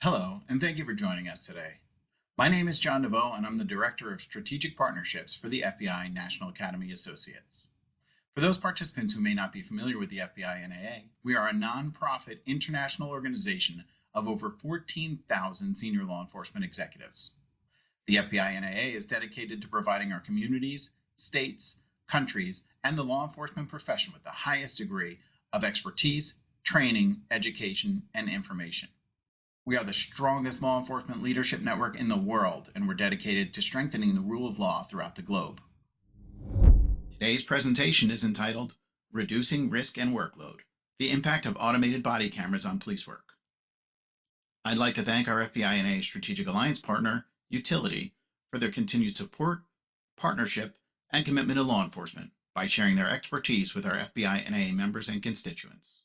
Hello, and thank you for joining us today. My name is John DeVoe, and I'm the Director of Strategic Partnerships for the FBI National Academy Associates. For those participants who may not be familiar with the FBI NAA, we are a nonprofit international organization of over 14,000 senior law enforcement executives. The FBI NAA is dedicated to providing our communities, states, countries, and the law enforcement profession with the highest degree of expertise, training, education, and information. We are the strongest law enforcement leadership network in the world, and we're dedicated to strengthening the rule of law throughout the globe. Today's presentation is entitled Reducing Risk and Workload, the Impact of Automated Body Cameras on Police Work. I'd like to thank our FBI NAA Strategic Alliance partner, Utility, for their continued support, partnership, and commitment to law enforcement by sharing their expertise with our FBI NAA members and constituents.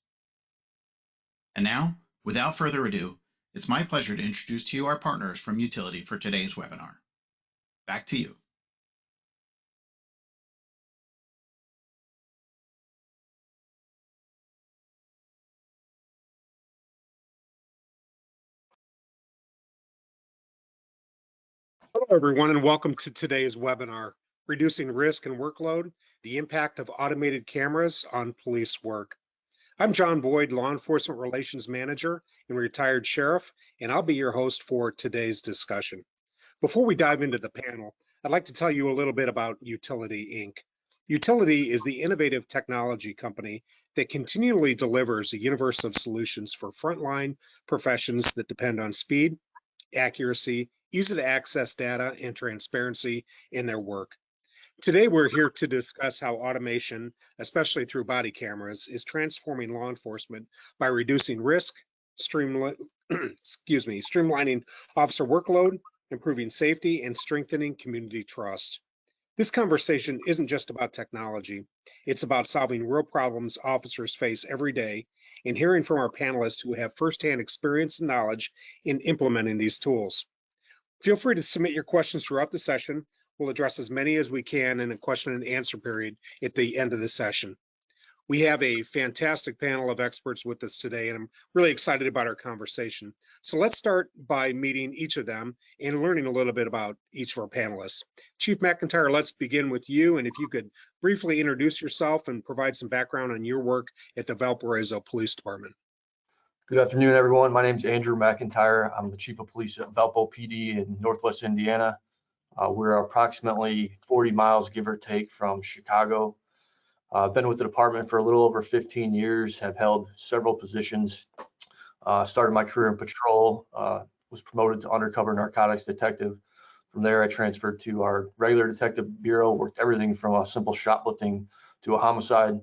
And now, without further ado, it's my pleasure to introduce to you our partners from Utility for today's webinar. Back to you. Hello, everyone, and welcome to today's webinar, Reducing Risk and Workload, the Impact of Automated Cameras on Police Work. I'm John Boyd, Law Enforcement Relations Manager and retired sheriff, and I'll be your host for today's discussion. Before we dive into the panel, I'd like to tell you a little bit about Utility, Inc. Utility is the innovative technology company that continually delivers a universe of solutions for frontline professions that depend on speed, accuracy, easy to access data, and transparency in their work. Today, we're here to discuss how automation, especially through body cameras, is transforming law enforcement by reducing risk, streamlining officer workload, improving safety, and strengthening community trust. This conversation isn't just about technology. It's about solving real problems officers face every day and hearing from our panelists who have firsthand experience and knowledge in implementing these tools. Feel free to submit your questions throughout the session. We'll address as many as we can in a question and answer period at the end of the session. We have a fantastic panel of experts with us today, and I'm really excited about our conversation. So let's start by meeting each of them and learning a little bit about each of our panelists. Chief McIntyre, let's begin with you, and if you could briefly introduce yourself and provide some background on your work at the Valparaiso Police Department. Good afternoon, everyone. My name is Andrew McIntyre. I'm the Chief of Police at Valpo PD in Northwest Indiana. We're approximately 40 miles, give or take, from Chicago. I've been with the department for a little over 15 years, have held several positions. Started my career in patrol, was promoted to undercover narcotics detective. From there, I transferred to our regular detective bureau, worked everything from a simple shoplifting to a homicide.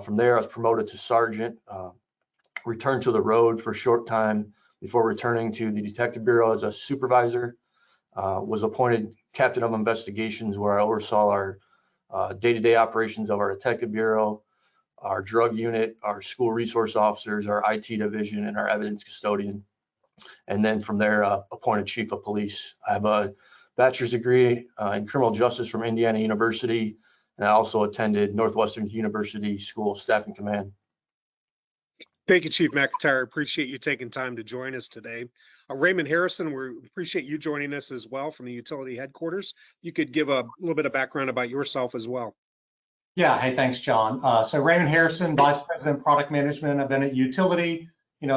From there, I was promoted to sergeant, returned to the road for a short time before returning to the detective bureau as a supervisor. Was appointed captain of investigations, where I oversaw our day-to-day operations of our detective bureau, our drug unit, our school resource officers, our IT division, and our evidence custodian. And then from there, appointed chief of police. I have a bachelor's degree in criminal justice from Indiana University, and I also attended Northwestern University School of Staff and Command. Thank you, Chief McIntyre. Appreciate you taking time to join us today. Raymond Harrison, we appreciate you joining us as well from the Utility headquarters. You could give a little bit of background about yourself as well. Yeah, hey, thanks, John. So Raymond Harrison, Vice President, Product Management. I've been at Utility,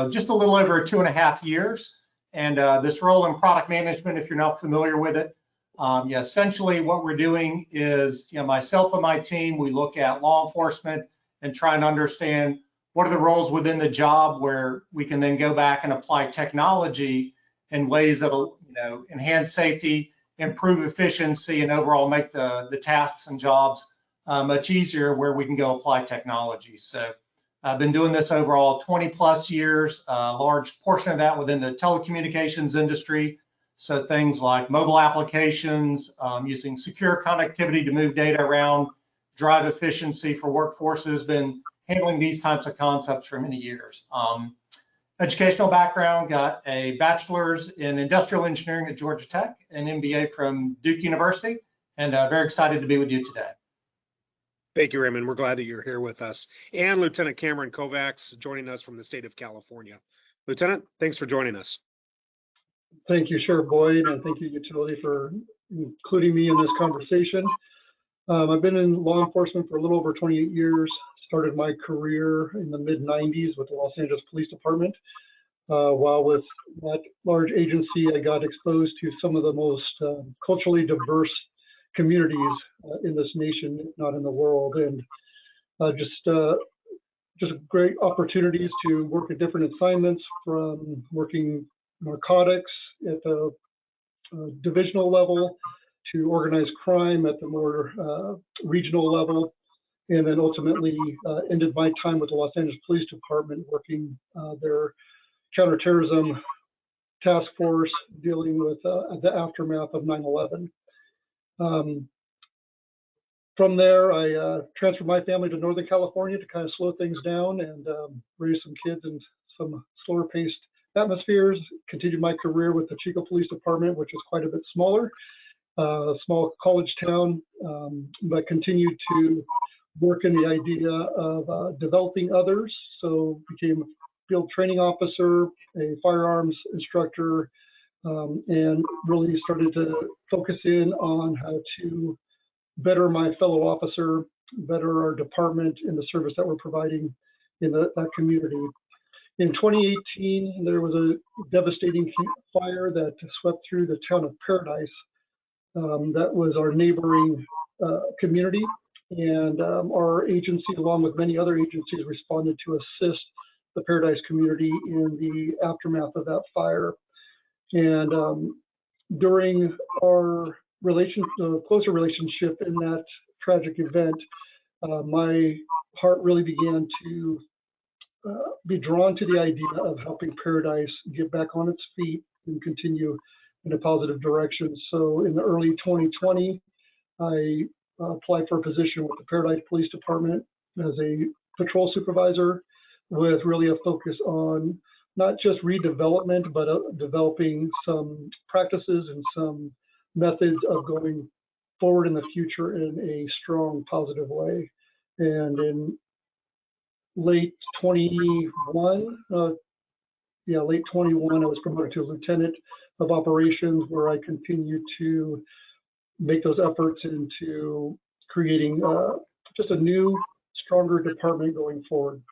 just a little over 2.5 years. And this role in product management, if you're not familiar with it, essentially what we're doing is, myself and my team, we look at law enforcement and try and understand what are the roles within the job where we can then go back and apply technology in ways that will, enhance safety, improve efficiency, and overall make the tasks and jobs much easier, where we can go apply technology. So I've been doing this overall 20 plus years, a large portion of that within the telecommunications industry. So things like mobile applications, using secure connectivity to move data around, drive efficiency for workforces, been handling these types of concepts for many years. Educational background, got a bachelor's in industrial engineering at Georgia Tech, an MBA from Duke University, and very excited to be with you today. Thank you, Raymond. We're glad that you're here with us. And Lieutenant Cameron Kovacs joining us from the state of California. Lieutenant, thanks for joining us. Thank you, Sheriff Boyd, and thank you, Utility, for including me in this conversation. I've been in law enforcement for a little over 28 years. Started my career in the mid-90s with the Los Angeles Police Department. While with that large agency, I got exposed to some of the most culturally diverse communities in this nation, if not in the world, and just great opportunities to work at different assignments, from working narcotics at the divisional level to organized crime at the more regional level, and then ultimately ended my time with the Los Angeles Police Department working their counterterrorism task force, dealing with the aftermath of 9/11. From there, I transferred my family to Northern California to kind of slow things down and raise some kids in some slower paced atmospheres. Continued my career with the Chico Police Department, which is quite a bit smaller, small college town, but continued to work in the idea of developing others. So became a field training officer, a firearms instructor, and really started to focus in on how to better my fellow officer, better our department in the service that we're providing in that community. In 2018, there was a devastating fire that swept through the town of Paradise. That was our neighboring community, and our agency, along with many other agencies, responded to assist the Paradise community in the aftermath of that fire. And during our closer relationship in that tragic event, my heart really began to be drawn to the idea of helping Paradise get back on its feet and continue in a positive direction. So in the early 2020, I applied for a position with the Paradise Police Department as a patrol supervisor, with really a focus on not just redevelopment, but developing some practices and some methods of going forward in the future in a strong, positive way. And in late 21, I was promoted to a lieutenant of operations, where I continued to make those efforts into creating just a new, stronger department going forward.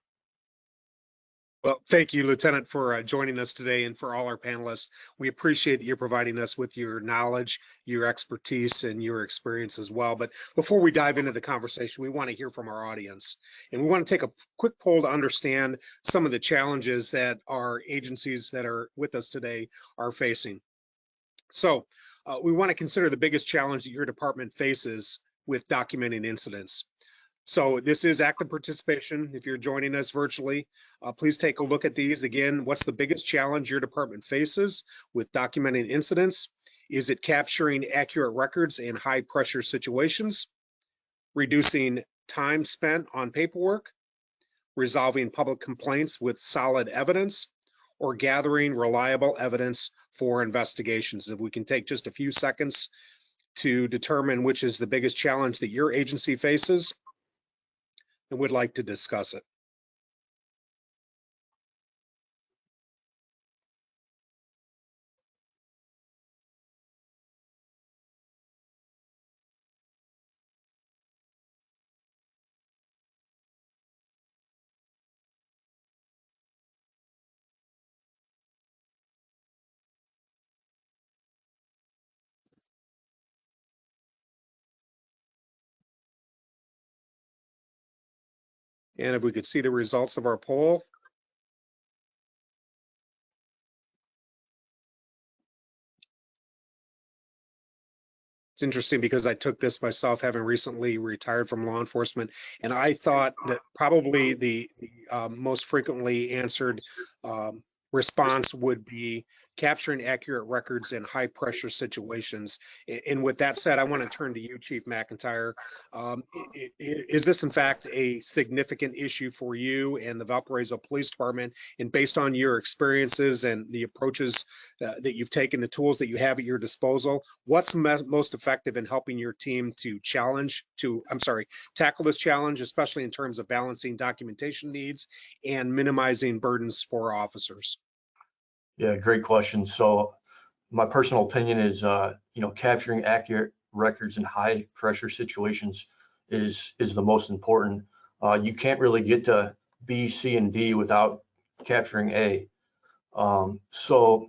Well, thank you, Lieutenant, for joining us today, and for all our panelists. We appreciate that you're providing us with your knowledge, your expertise, and your experience as well. But before we dive into the conversation, we want to hear from our audience. And we want to take a quick poll to understand some of the challenges that our agencies that are with us today are facing. So we want to consider the biggest challenge that your department faces with documenting incidents. So this is active participation. If you're joining us virtually, please take a look at these. Again, what's the biggest challenge your department faces with documenting incidents? Is it capturing accurate records in high pressure situations, reducing time spent on paperwork, resolving public complaints with solid evidence, or gathering reliable evidence for investigations? If we can take just a few seconds to determine which is the biggest challenge that your agency faces, and would like to discuss it. And if we could see the results of our poll. It's interesting because I took this myself, having recently retired from law enforcement, and I thought that probably the most frequently answered response would be capturing accurate records in high pressure situations. And with that said, I want to turn to you, Chief McIntyre. Is this in fact a significant issue for you and the Valparaiso Police Department? And based on your experiences and the approaches that you've taken, the tools that you have at your disposal, what's most effective in helping your team to tackle this challenge, especially in terms of balancing documentation needs and minimizing burdens for officers? Yeah, great question. So my personal opinion is, capturing accurate records in high pressure situations is the most important. You can't really get to B, C, and D without capturing A. So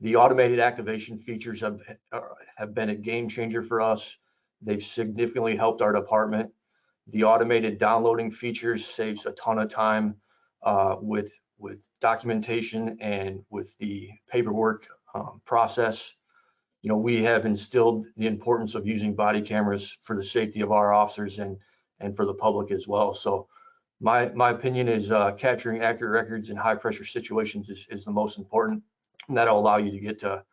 the automated activation features have been a game changer for us. They've significantly helped our department. The automated downloading features saves a ton of time with documentation and with the paperwork process. We have instilled the importance of using body cameras for the safety of our officers and for the public as well. So my opinion is capturing accurate records in high pressure situations is the most important. And that'll allow you to get to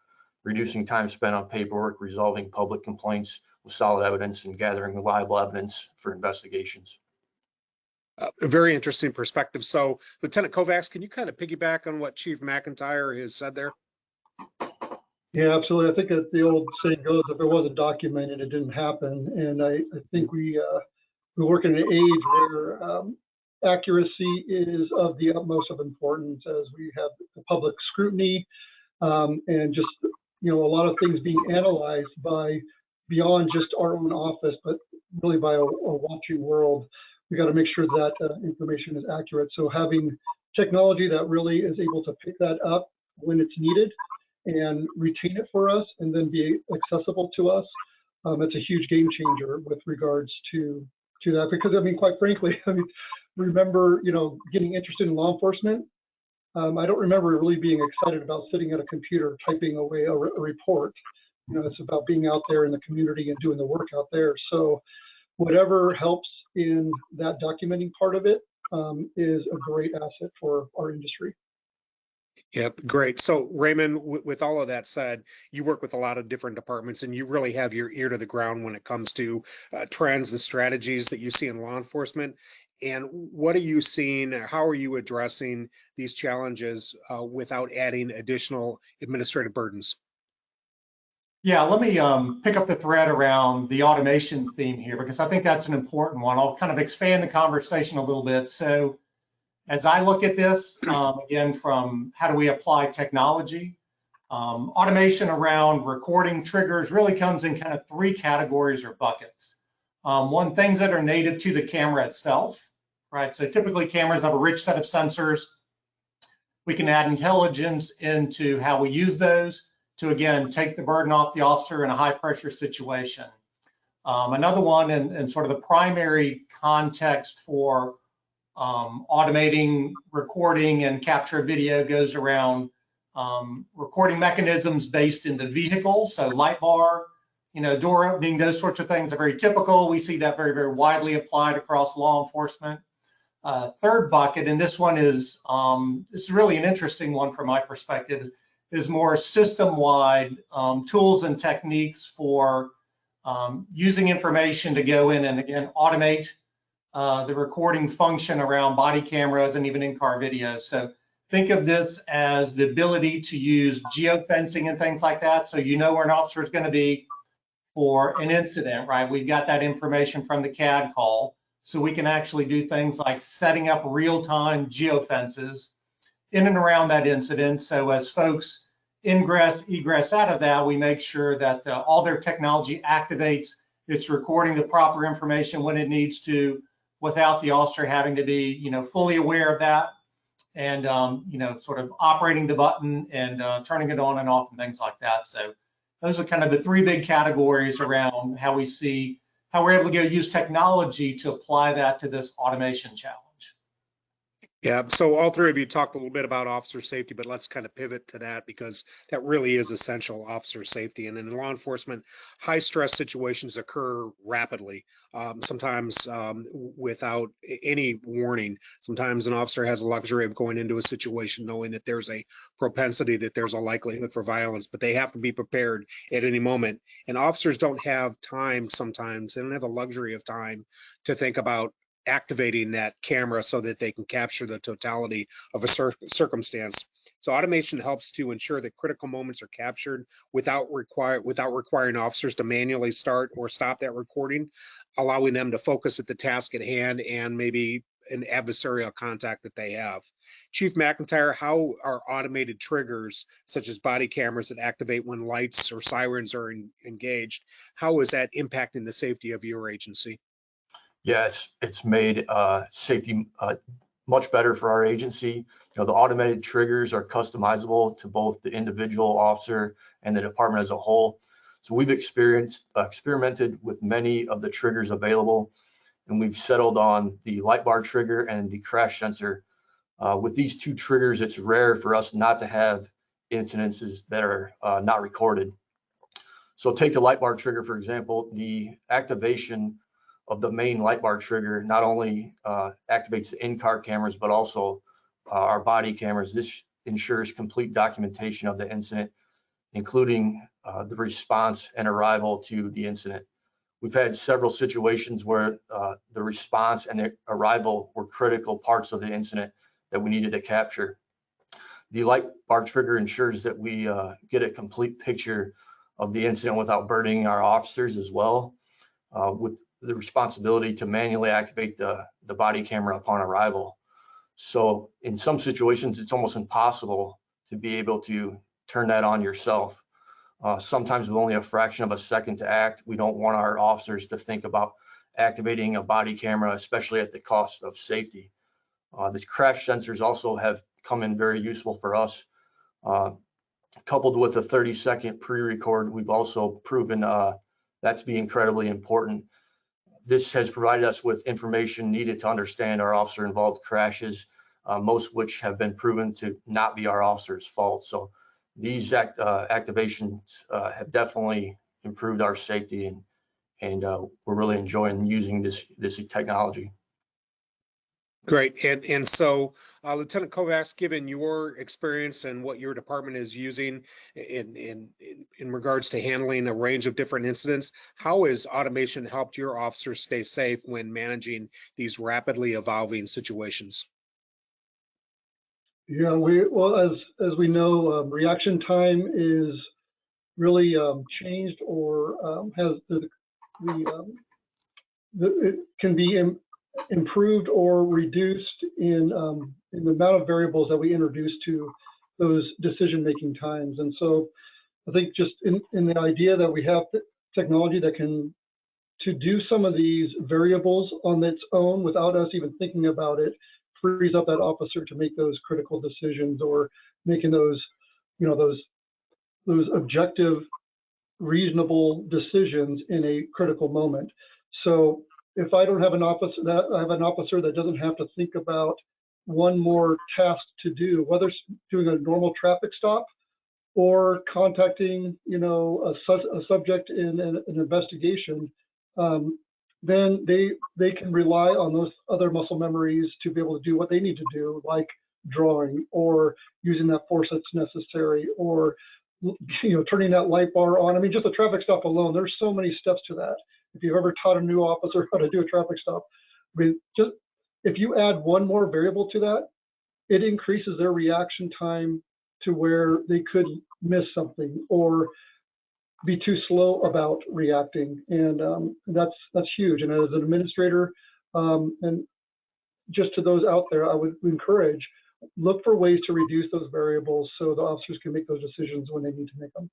reducing time spent on paperwork, resolving public complaints with solid evidence, and gathering reliable evidence for investigations. A very interesting perspective. So, Lieutenant Kovacs, can you kind of piggyback on what Chief McIntyre has said there? Yeah, absolutely. I think that the old saying goes, if it wasn't documented, it didn't happen. And I think we work in an age where accuracy is of the utmost of importance as we have the public scrutiny and just, a lot of things being analyzed by beyond just our own office, but really by a watching world. We got to make sure that information is accurate. So having technology that really is able to pick that up when it's needed and retain it for us and then be accessible to us, it's a huge game changer with regards to that. Because quite frankly, remember, getting interested in law enforcement. I don't remember really being excited about sitting at a computer typing away a report. It's about being out there in the community and doing the work out there. So whatever helps in that documenting part of it is a great asset for our industry. Yep, great. So Raymond, with all of that said, you work with a lot of different departments and you really have your ear to the ground when it comes to trends and strategies that you see in law enforcement. And what are you seeing? How are you addressing these challenges without adding additional administrative burdens? Yeah, let me pick up the thread around the automation theme here, because I think that's an important one. I'll kind of expand the conversation a little bit. So as I look at this, again, from how do we apply technology, automation around recording triggers really comes in kind of three categories or buckets. One, things that are native to the camera itself, right? So typically cameras have a rich set of sensors. We can add intelligence into how we use those to, again, take the burden off the officer in a high pressure situation. Another one, and sort of the primary context for automating recording and capture video, goes around recording mechanisms based in the vehicle. So light bar, door opening, those sorts of things are very typical. We see that very, very widely applied across law enforcement. Third bucket, and this one is really an interesting one from my perspective, is more system-wide tools and techniques for using information to go in and, again, automate the recording function around body cameras and even in-car videos. So think of this as the ability to use geofencing and things like that. So where an officer is going to be for an incident, right? We've got that information from the CAD call. So we can actually do things like setting up real-time geofences in and around that incident. So as folks ingress, egress out of that, we make sure that all their technology activates, it's recording the proper information when it needs to, without the officer having to be, fully aware of that, and sort of operating the button and turning it on and off and things like that. So those are kind of the three big categories around how we see how we're able to use technology to apply that to this automation challenge. Yeah, so all three of you talked a little bit about officer safety, but let's kind of pivot to that because that really is essential, officer safety. And in law enforcement, high stress situations occur rapidly, sometimes without any warning. Sometimes an officer has the luxury of going into a situation knowing that there's a propensity, that there's a likelihood for violence, but they have to be prepared at any moment. And officers don't have time sometimes, they don't have the luxury of time to think about activating that camera so that they can capture the totality of a circumstance. So automation helps to ensure that critical moments are captured without requiring officers to manually start or stop that recording, allowing them to focus at the task at hand and maybe an adversarial contact that they have. Chief McIntyre, how are automated triggers such as body cameras that activate when lights or sirens are engaged, how is that impacting the safety of your agency? Yeah, it's made safety much better for our agency. You know, the automated triggers are customizable to both the individual officer and the department as a whole. So we've experimented with many of the triggers available, and we've settled on the light bar trigger and the crash sensor. With these two triggers, it's rare for us not to have incidences that are not recorded. So take the light bar trigger, for example. The activation of the main light bar trigger not only activates the in-car cameras, but also our body cameras. This ensures complete documentation of the incident, including the response and arrival to the incident. We've had several situations where the response and the arrival were critical parts of the incident that we needed to capture. The light bar trigger ensures that we get a complete picture of the incident without burdening our officers as well, with the responsibility to manually activate the body camera upon arrival. So in some situations, it's almost impossible to be able to turn that on yourself. Sometimes with only a fraction of a second to act, we don't want our officers to think about activating a body camera, especially at the cost of safety. These crash sensors also have come in very useful for us. Coupled with a 30-second pre-record, we've also proven that to be incredibly important. This has provided us with information needed to understand our officer-involved crashes, most which have been proven to not be our officers' fault. So these activations have definitely improved our safety, and we're really enjoying using this technology. Great. And so, Lieutenant Kovacs, given your experience and what your department is using in regards to handling a range of different incidents, how has automation helped your officers stay safe when managing these rapidly evolving situations? Yeah, well, as we know, reaction time is really changed, or has it can be improved or reduced in the amount of variables that we introduce to those decision-making times. And so I think just in the idea that we have technology that can to do some of these variables on its own without us even thinking about it, frees up that officer to make those critical decisions, or making those, those objective, reasonable decisions in a critical moment. So if I don't have an officer that doesn't have to think about one more task to do, whether it's doing a normal traffic stop or contacting, a subject in an investigation, then they can rely on those other muscle memories to be able to do what they need to do, like drawing or using that force that's necessary, or turning that light bar on. I mean, just a traffic stop alone, there's so many steps to that. If you've ever taught a new officer how to do a traffic stop, I mean, just if you add one more variable to that, it increases their reaction time to where they could miss something or be too slow about reacting, and that's huge. And as an administrator, and just to those out there, I would encourage, look for ways to reduce those variables so the officers can make those decisions when they need to make them.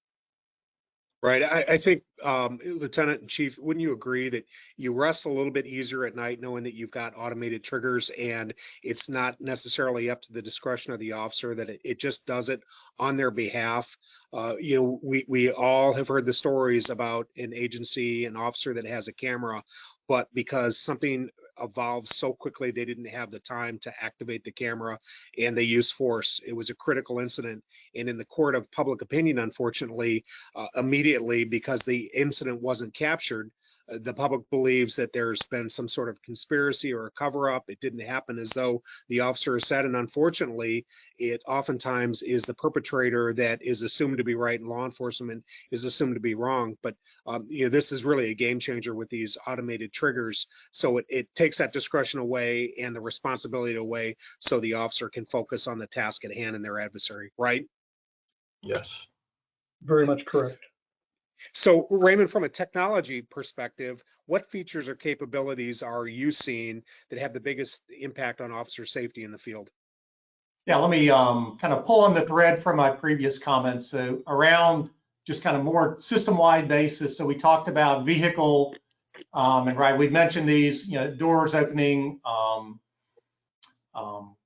Right. I think, Lieutenant and Chief, wouldn't you agree that you rest a little bit easier at night knowing that you've got automated triggers and it's not necessarily up to the discretion of the officer, that it just does it on their behalf? We all have heard the stories about an agency, an officer that has a camera, but because something evolved so quickly, they didn't have the time to activate the camera and they used force. It was a critical incident. And in the court of public opinion, unfortunately, immediately, because the incident wasn't captured, the public believes that there's been some sort of conspiracy or a cover-up. It didn't happen as though the officer said, and unfortunately, it oftentimes is the perpetrator that is assumed to be right and law enforcement is assumed to be wrong. But this is really a game changer with these automated triggers. So it takes that discretion away and the responsibility away, so the officer can focus on the task at hand and their adversary, right? Yes. Very much correct. So Raymond, from a technology perspective, what features or capabilities are you seeing that have the biggest impact on officer safety in the field? Yeah, let me kind of pull on the thread from my previous comments. So around just kind of more system-wide basis. So we talked about vehicle, and right, we mentioned these, doors opening,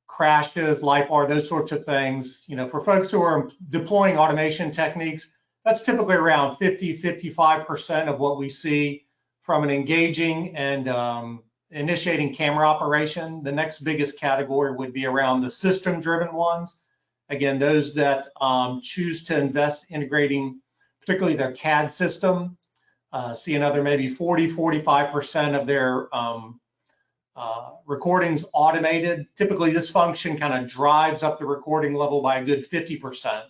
crashes, light bar, those sorts of things. For folks who are deploying automation techniques, that's typically around 55% of what we see from an engaging and initiating camera operation. The next biggest category would be around the system-driven ones. Again, those that choose to invest integrating particularly their CAD system, see another maybe 45% of their recordings automated. Typically, this function kind of drives up the recording level by a good 50%.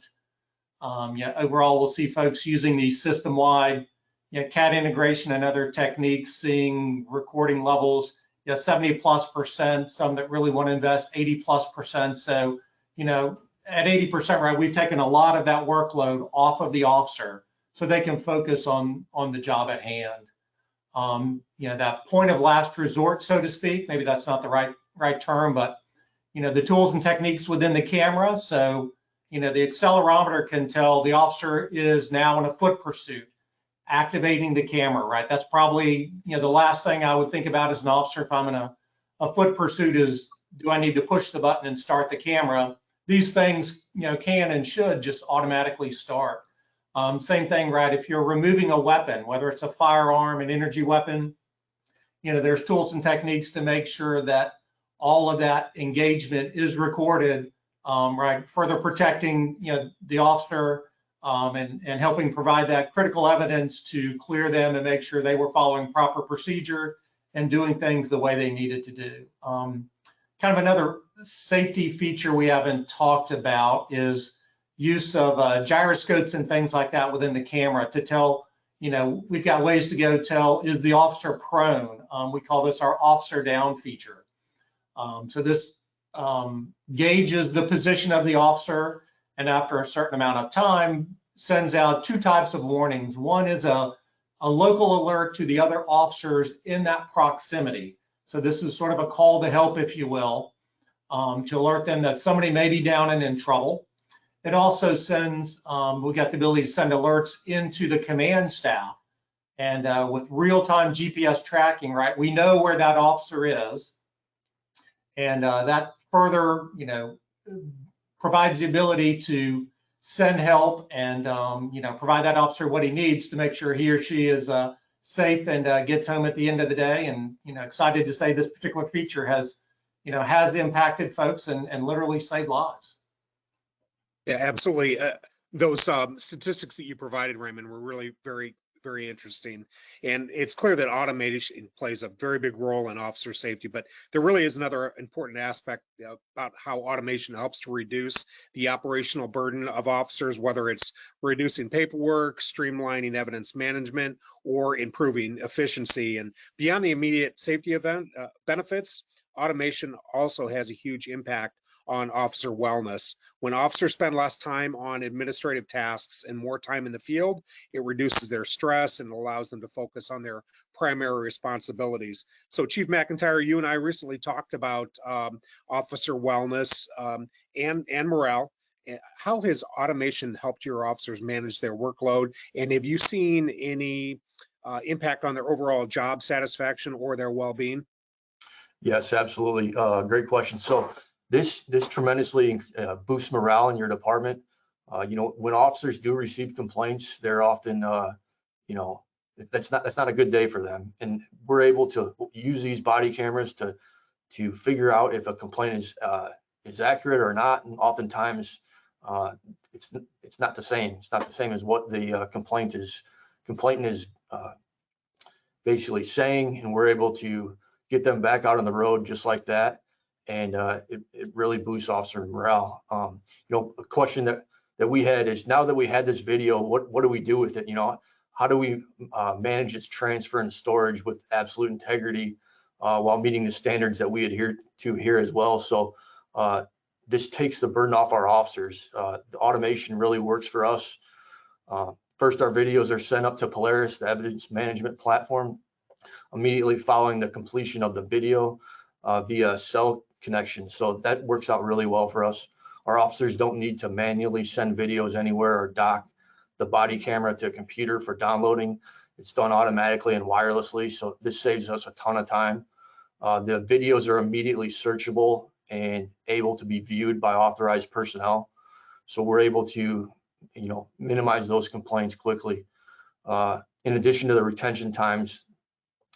Overall, we'll see folks using these system-wide CAD integration and other techniques, seeing recording levels 70+%, some that really want to invest 80+%. So, at 80%, right, we've taken a lot of that workload off of the officer so they can focus on the job at hand. That point of last resort, so to speak, maybe that's not the right term, but the tools and techniques within the camera. So, the accelerometer can tell the officer is now in a foot pursuit, activating the camera, right? That's probably, the last thing I would think about as an officer if I'm in a foot pursuit is, do I need to push the button and start the camera? These things, can and should just automatically start. Same thing, right? If you're removing a weapon, whether it's a firearm, an energy weapon, there's tools and techniques to make sure that all of that engagement is recorded, right? Further protecting, the officer and helping provide that critical evidence to clear them and make sure they were following proper procedure and doing things the way they needed to do. Kind of another safety feature we haven't talked about is use of gyroscopes and things like that within the camera to tell, we've got ways to go tell, is the officer prone? We call this our officer down feature. So this gauges the position of the officer, and after a certain amount of time, sends out two types of warnings. One is a local alert to the other officers in that proximity. So this is sort of a call to help, if you will, to alert them that somebody may be down and in trouble. It also sends, we got the ability to send alerts into the command staff. And with real-time GPS tracking, right, we know where that officer is. And that further, provides the ability to send help and, provide that officer what he needs to make sure he or she is safe and gets home at the end of the day. And, excited to say this particular feature has impacted folks and literally saved lives. Yeah, absolutely. Those statistics that you provided, Raymond, were really very, very interesting. And it's clear that automation plays a very big role in officer safety, but there really is another important aspect about how automation helps to reduce the operational burden of officers, whether it's reducing paperwork, streamlining evidence management, or improving efficiency. And beyond the immediate safety benefits, automation also has a huge impact on officer wellness. When officers spend less time on administrative tasks and more time in the field, it reduces their stress and allows them to focus on their primary responsibilities. So Chief McIntyre, you and I recently talked about officer wellness and morale. How has automation helped your officers manage their workload? And have you seen any impact on their overall job satisfaction or their well-being? Yes, absolutely. Great question. So this tremendously boosts morale in your department. When officers do receive complaints, they're often, that's not a good day for them. And we're able to use these body cameras to figure out if a complaint is accurate or not. And oftentimes, it's not the same. It's not the same as what the complainant is basically saying, and we're able to get them back out on the road just like that. And it really boosts officer morale. A question that we had is, now that we had this video, what do we do with it? How do we manage its transfer and storage with absolute integrity while meeting the standards that we adhere to here as well? So this takes the burden off our officers. The automation really works for us. First, our videos are sent up to Polaris, the evidence management platform, immediately following the completion of the video via cell connection. So that works out really well for us. Our officers don't need to manually send videos anywhere or dock the body camera to a computer for downloading. It's done automatically and wirelessly, so this saves us a ton of time. The videos are immediately searchable and able to be viewed by authorized personnel. So we're able to, minimize those complaints quickly. In addition to the retention times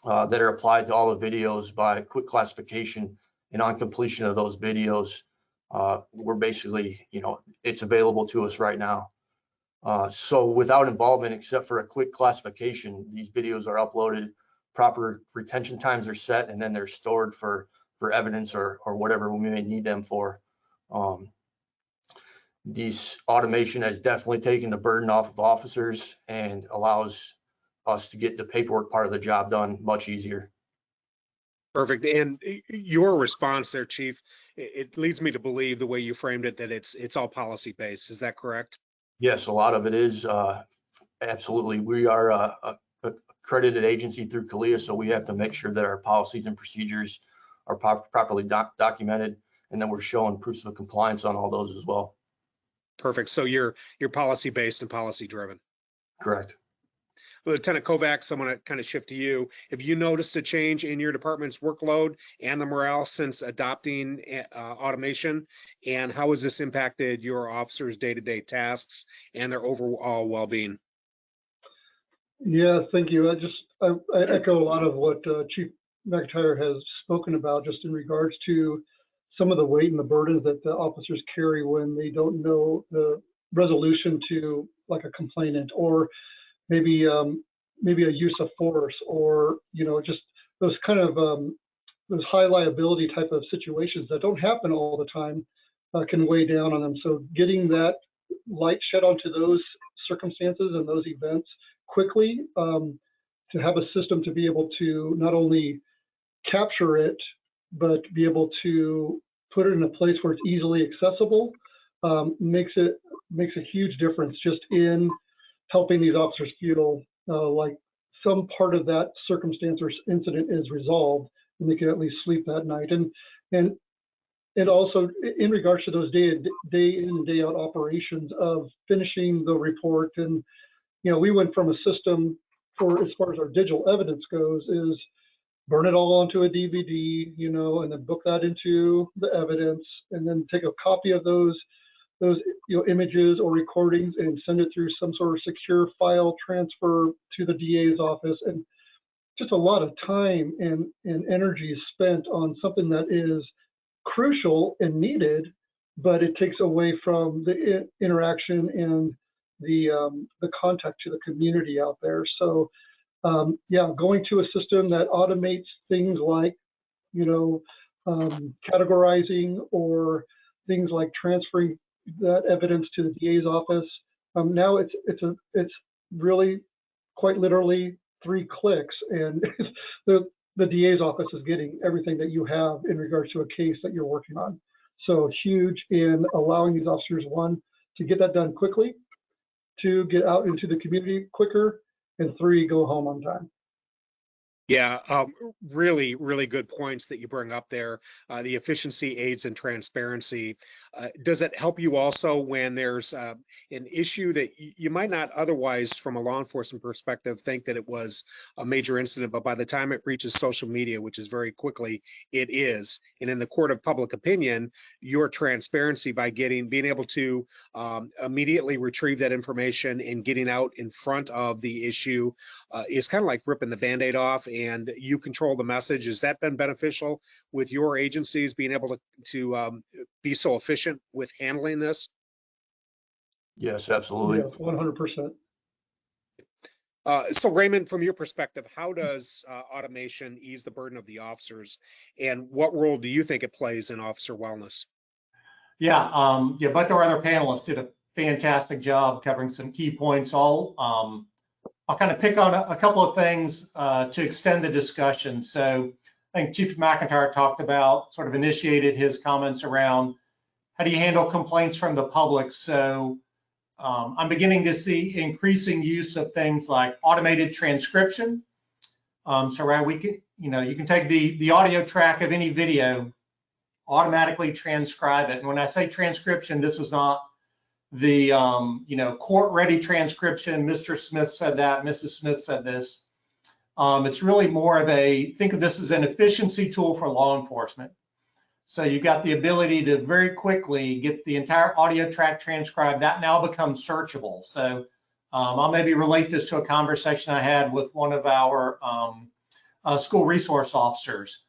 that are applied to all the videos by quick classification, and on completion of those videos, we're basically, it's available to us right now. So without involvement, except for a quick classification, these videos are uploaded, proper retention times are set, and then they're stored for evidence or whatever we may need them for. These automation has definitely taken the burden off of officers and allows us to get the paperwork part of the job done much easier. Perfect. And your response there, Chief, it leads me to believe the way you framed it, that it's all policy based. Is that correct? Yes, a lot of it is. Absolutely. We are a accredited agency through CALEA, so we have to make sure that our policies and procedures are properly documented, and then we're showing proofs of compliance on all those as well. Perfect. So you're policy based and policy driven. Correct. Lieutenant Kovacs, I want to kind of shift to you. Have you noticed a change in your department's workload and the morale since adopting automation? And how has this impacted your officers' day-to-day tasks and their overall well-being? Yeah, thank you. I echo a lot of what Chief McIntyre has spoken about, just in regards to some of the weight and the burdens that the officers carry when they don't know the resolution to, like, a complainant, or maybe a use of force, or just those kind of those high liability type of situations that don't happen all the time can weigh down on them. So getting that light shed onto those circumstances and those events quickly, to have a system to be able to not only capture it, but be able to put it in a place where it's easily accessible, makes a huge difference just in helping these officers feel like some part of that circumstance or incident is resolved, and they can at least sleep that night. And also in regards to those day in and day out operations of finishing the report, and we went from a system for, as far as our digital evidence goes, is burn it all onto a DVD, and then book that into the evidence, and then take a copy of those images or recordings and send it through some sort of secure file transfer to the DA's office. And just a lot of time and energy is spent on something that is crucial and needed, but it takes away from the interaction and the contact to the community out there. So going to a system that automates things like categorizing, or things like transferring that evidence to the DA's office. Now it's really quite literally 3 clicks, and the DA's office is getting everything that you have in regards to a case that you're working on. So huge in allowing these officers, 1, to get that done quickly, 2, get out into the community quicker, and 3, go home on time. Yeah, really, really good points that you bring up there. The efficiency aids in transparency. Does it help you also when there's an issue that you might not otherwise, from a law enforcement perspective, think that it was a major incident, but by the time it reaches social media, which is very quickly, it is. And in the court of public opinion, your transparency by being able to immediately retrieve that information and getting out in front of the issue is kind of like ripping the Band-Aid off, and you control the message. Has that been beneficial with your agencies, being able to be so efficient with handling this? Yes, absolutely. Yes, 100%. So Raymond, from your perspective, how does automation ease the burden of the officers, and what role do you think it plays in officer wellness? Yeah, both our other panelists did a fantastic job covering some key points. I'll kind of pick on a couple of things to extend the discussion. So I think Chief McIntyre talked about, sort of initiated his comments around how do you handle complaints from the public. So I'm beginning to see increasing use of things like automated transcription. So right, we can, you can take the audio track of any video, automatically transcribe it. And when I say transcription, this is not the court-ready transcription. Mr. Smith said that, Mrs. Smith said this. It's really more of think of this as an efficiency tool for law enforcement. So you've got the ability to very quickly get the entire audio track transcribed. That now becomes searchable. So I'll maybe relate this to a conversation I had with one of our school resource officers.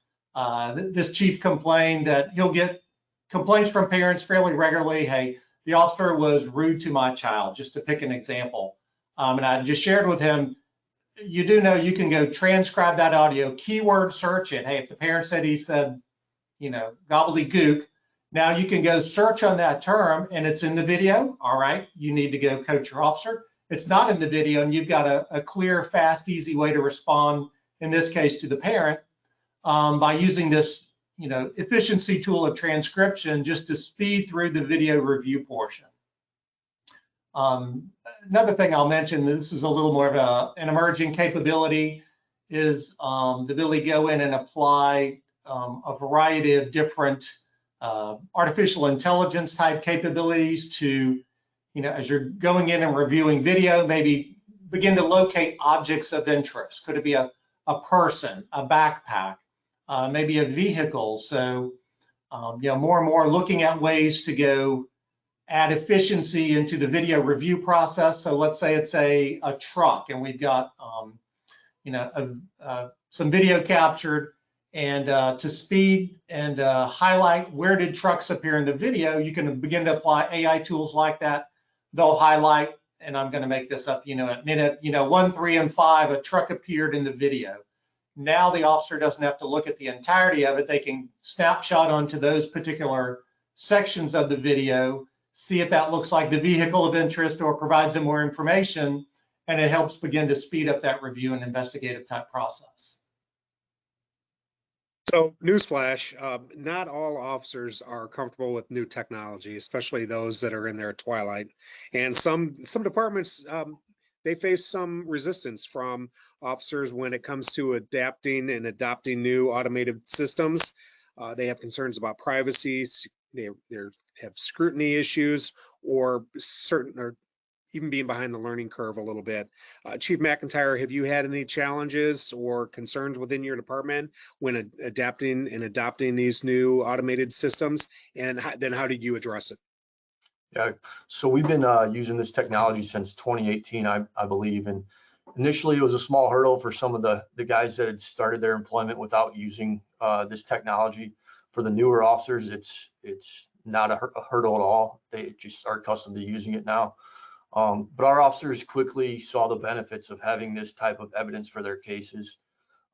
This chief complained that he'll get complaints from parents fairly regularly. Hey, the officer was rude to my child, just to pick an example. And I just shared with him, you do know you can go transcribe that audio, keyword search it. Hey, if the parent said he said, gobbledygook, now you can go search on that term and it's in the video. All right, you need to go coach your officer. It's not in the video and you've got a clear, fast, easy way to respond, in this case to the parent, by using this efficiency tool of transcription just to speed through the video review portion. Another thing I'll mention, this is a little more of an emerging capability, is the ability to go in and apply a variety of different artificial intelligence type capabilities to, as you're going in and reviewing video, maybe begin to locate objects of interest. Could it be a person, a backpack, maybe a vehicle? So, more and more looking at ways to go add efficiency into the video review process. So let's say it's a truck and we've got, some video captured, and to speed and highlight where did trucks appear in the video, you can begin to apply AI tools like that. They'll highlight, and I'm going to make this up, at minute 1, 3, and 5, a truck appeared in the video. Now the officer doesn't have to look at the entirety of it. They can snapshot onto those particular sections of the video, see if that looks like the vehicle of interest or provides them more information, and it helps begin to speed up that review and investigative type process. So newsflash, not all officers are comfortable with new technology, especially those that are in their twilight. And some departments, they face some resistance from officers when it comes to adapting and adopting new automated systems. They have concerns about privacy. They have scrutiny issues, or even being behind the learning curve a little bit. Chief McIntyre, have you had any challenges or concerns within your department when adapting and adopting these new automated systems? And then how did you address it? Yeah, so we've been using this technology since 2018, I believe. And initially it was a small hurdle for some of the guys that had started their employment without using this technology. For the newer officers, it's not a hurdle at all. They just are accustomed to using it now. But our officers quickly saw the benefits of having this type of evidence for their cases.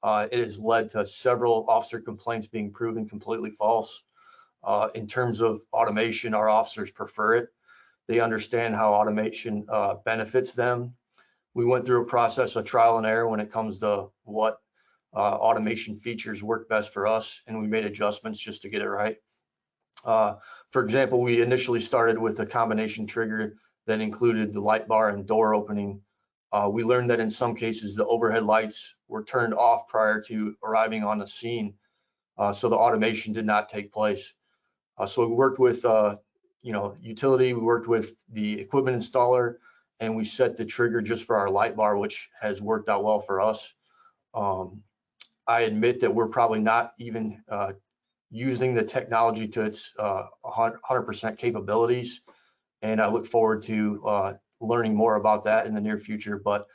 It has led to several officer complaints being proven completely false. In terms of automation, our officers prefer it. They understand how automation benefits them. We went through a process of trial and error when it comes to what automation features work best for us, and we made adjustments just to get it right. For example, we initially started with a combination trigger that included the light bar and door opening. We learned that in some cases the overhead lights were turned off prior to arriving on the scene, so the automation did not take place. So we worked with utility, we worked with the equipment installer, and we set the trigger just for our light bar, which has worked out well for us. I admit that we're probably not even using the technology to its 100% capabilities, and I look forward to learning more about that in the near future. But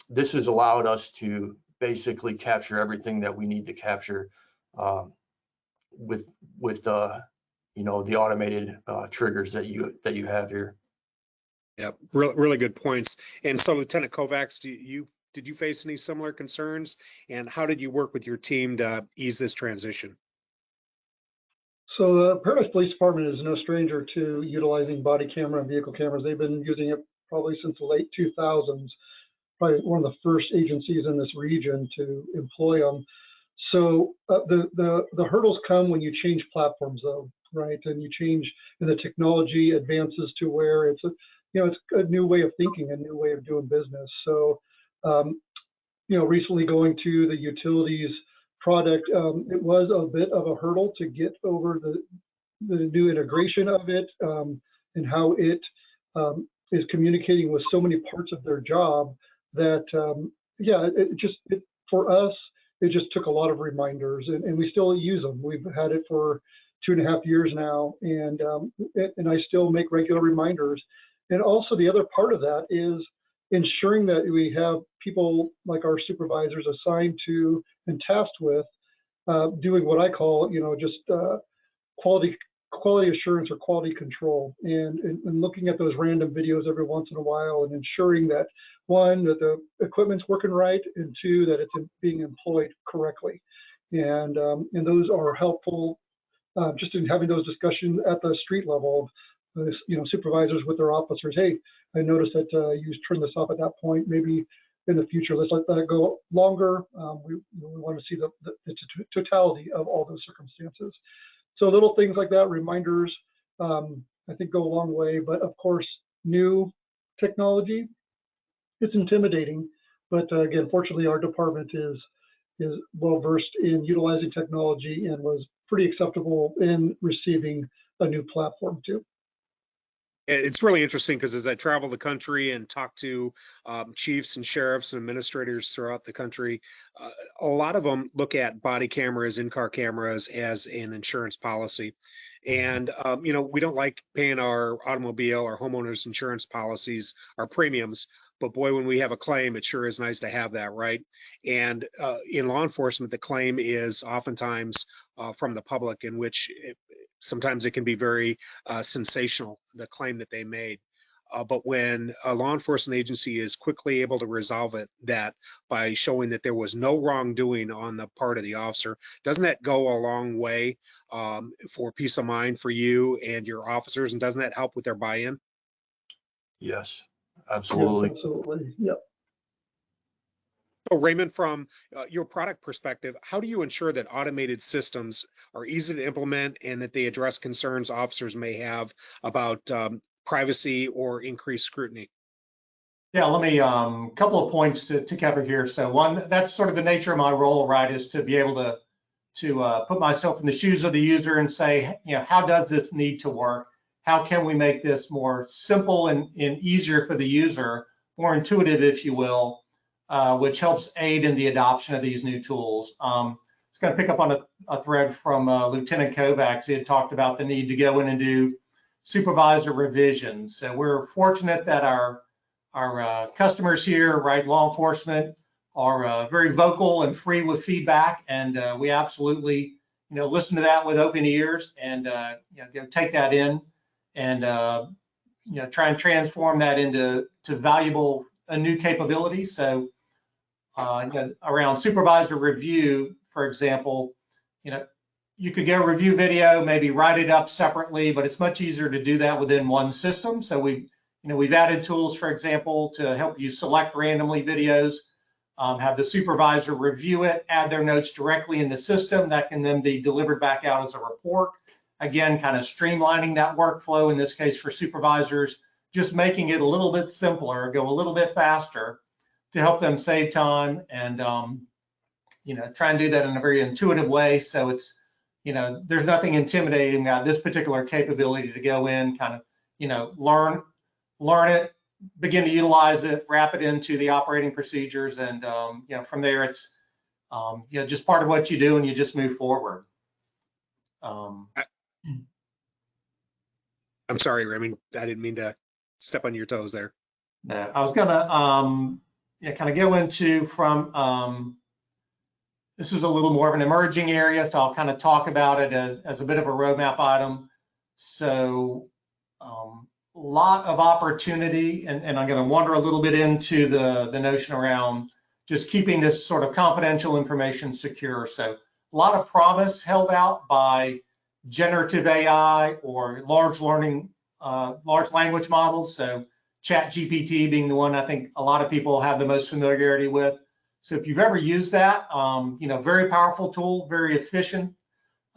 this has allowed us to basically capture everything that we need to capture with the automated triggers that you have here. Yeah, really good points. And so, Lieutenant Kovacs, did you face any similar concerns, and how did you work with your team to ease this transition? So the Paradise Police Department is no stranger to utilizing body camera and vehicle cameras. They've been using it probably since the late 2000s, probably one of the first agencies in this region to employ them. So the hurdles come when you change platforms, though. right? And you change, and the technology advances to where it's a, it's a new way of thinking, a new way of doing business. So, recently going to the utilities product, it was a bit of a hurdle to get over the new integration of it, and how it is communicating with so many parts of their job that, for us, it just took a lot of reminders, and we still use them. We've had it for 2.5 years now, and I still make regular reminders. And also the other part of that is ensuring that we have people like our supervisors assigned to and tasked with doing what I call, quality assurance or quality control, and looking at those random videos every once in a while and ensuring that, one, that the equipment's working right, and two, that it's being employed correctly. And those are helpful just in having those discussions at the street level of, supervisors with their officers. Hey, I noticed that you turned this off at that point. Maybe in the future, let's let that go longer. We want to see the totality of all those circumstances. So little things like that, reminders, I think go a long way. But of course, new technology, it's intimidating. But again, fortunately, our department is well versed in utilizing technology and was pretty acceptable in receiving a new platform too. It's really interesting because as I travel the country and talk to chiefs and sheriffs and administrators throughout the country, a lot of them look at body cameras, in-car cameras as an insurance policy. And, we don't like paying our automobile or homeowners insurance policies, our premiums. But boy, when we have a claim, it sure is nice to have that, right? And in law enforcement, the claim is oftentimes from the public, in which sometimes it can be very sensational, the claim that they made. But when a law enforcement agency is quickly able to resolve that by showing that there was no wrongdoing on the part of the officer, doesn't that go a long way for peace of mind for you and your officers? And doesn't that help with their buy-in? Yes, absolutely. Yes, absolutely. Yep. So Raymond, from your product perspective, how do you ensure that automated systems are easy to implement and that they address concerns officers may have about privacy or increased scrutiny? Yeah, let me, couple of points to cover here. So one, that's sort of the nature of my role, right, is to be able to put myself in the shoes of the user and say, how does this need to work? How can we make this more simple and easier for the user, more intuitive, if you will, which helps aid in the adoption of these new tools. I was going to pick up on a thread from Lieutenant Kovacs. He had talked about the need to go in and do supervisor revisions. So we're fortunate that our customers here, right, law enforcement, are very vocal and free with feedback, and we absolutely, listen to that with open ears and take that in and try and transform that into valuable new capabilities. So around supervisor review, for example, you could get a review video, maybe write it up separately, but it's much easier to do that within one system. So we've added tools, for example, to help you select randomly videos, have the supervisor review it, add their notes directly in the system that can then be delivered back out as a report. Again, kind of streamlining that workflow, in this case for supervisors, just making it a little bit simpler, go a little bit faster to help them save time and, try and do that in a very intuitive way. So it's, there's nothing intimidating about this particular capability to go in, kind of, learn it, begin to utilize it, wrap it into the operating procedures. And, from there, it's, just part of what you do and you just move forward. I'm sorry, Raymond, I didn't mean to step on your toes there. No, I was gonna kind of go into from this is a little more of an emerging area, so I'll kind of talk about it as a bit of a roadmap item. So a lot of opportunity, and I'm going to wander a little bit into the notion around just keeping this sort of confidential information secure. So a lot of promise held out by generative AI or large language models. So ChatGPT being the one I think a lot of people have the most familiarity with. So if you've ever used that, very powerful tool, very efficient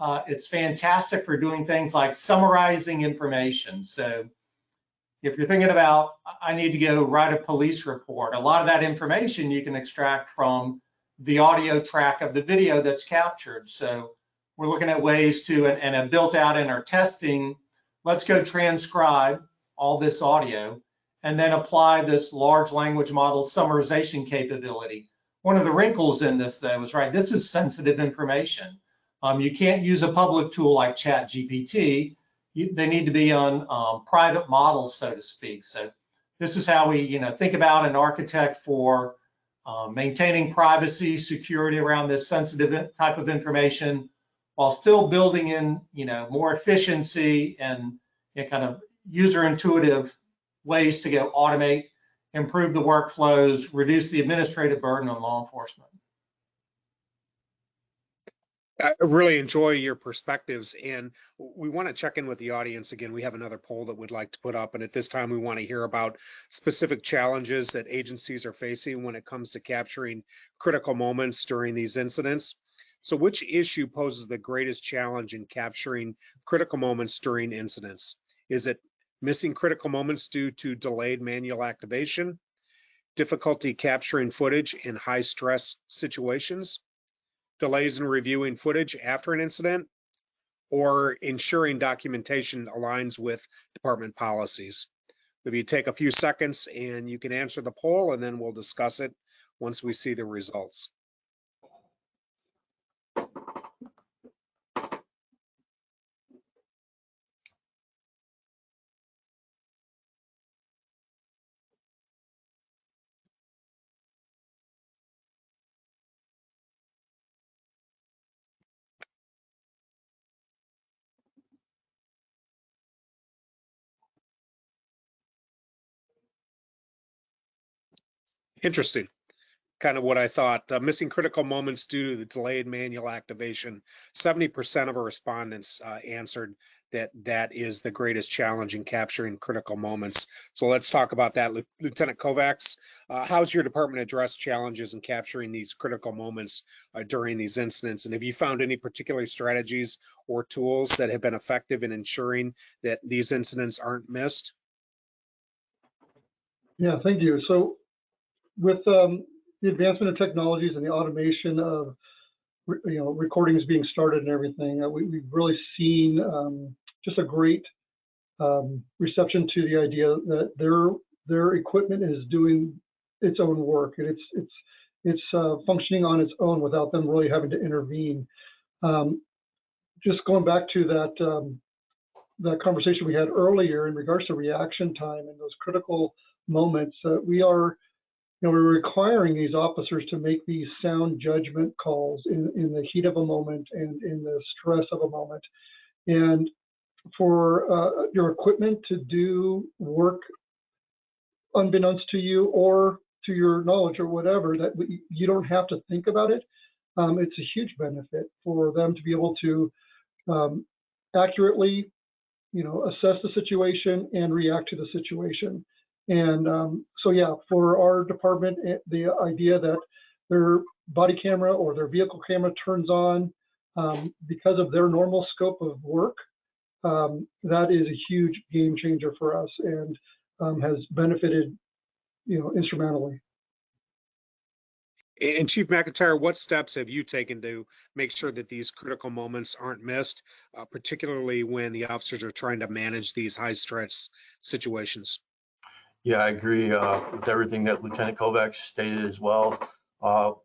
It's fantastic for doing things like summarizing information. So if you're thinking about, I need to go write a police report, a lot of that information you can extract from the audio track of the video that's captured. So we're looking at ways to, and have built out in our testing, let's go transcribe all this audio and then apply this large language model summarization capability. One of the wrinkles in this, though, is right, this is sensitive information. You can't use a public tool like ChatGPT. They need to be on private models, so to speak. So this is how we, think about an architect for maintaining privacy, security around this sensitive type of information, while still building in, more efficiency and kind of user intuitive ways to go automate, improve the workflows, reduce the administrative burden on law enforcement. I really enjoy your perspectives, and we want to check in with the audience again. We have another poll that we'd like to put up, and at this time we want to hear about specific challenges that agencies are facing when it comes to capturing critical moments during these incidents. So which issue poses the greatest challenge in capturing critical moments during incidents? Is it missing critical moments due to delayed manual activation, difficulty capturing footage in high stress situations, delays in reviewing footage after an incident, or ensuring documentation aligns with department policies? If you take a few seconds and you can answer the poll, and then we'll discuss it once we see the results. Interesting. Kind of what I thought. Missing critical moments due to the delayed manual activation. 70% of our respondents answered that that is the greatest challenge in capturing critical moments. So let's talk about that. Lieutenant Kovacs, how's your department address challenges in capturing these critical moments during these incidents? And have you found any particular strategies or tools that have been effective in ensuring that these incidents aren't missed? Yeah, thank you. So with the advancement of technologies and the automation of recordings being started and everything, we've really seen just a great reception to the idea that their equipment is doing its own work, and it's functioning on its own without them really having to intervene. Just going back to that conversation we had earlier in regards to reaction time and those critical moments, we're requiring these officers to make these sound judgment calls in the heat of a moment and in the stress of a moment. And for your equipment to do work unbeknownst to you or to your knowledge or whatever, that you don't have to think about it, it's a huge benefit for them to be able to accurately, assess the situation and react to the situation. And so, yeah, for our department, the idea that their body camera or their vehicle camera turns on because of their normal scope of work, that is a huge game changer for us and has benefited, instrumentally. And Chief McIntyre, what steps have you taken to make sure that these critical moments aren't missed, particularly when the officers are trying to manage these high stress situations? Yeah, I agree with everything that Lieutenant Kovacs stated as well.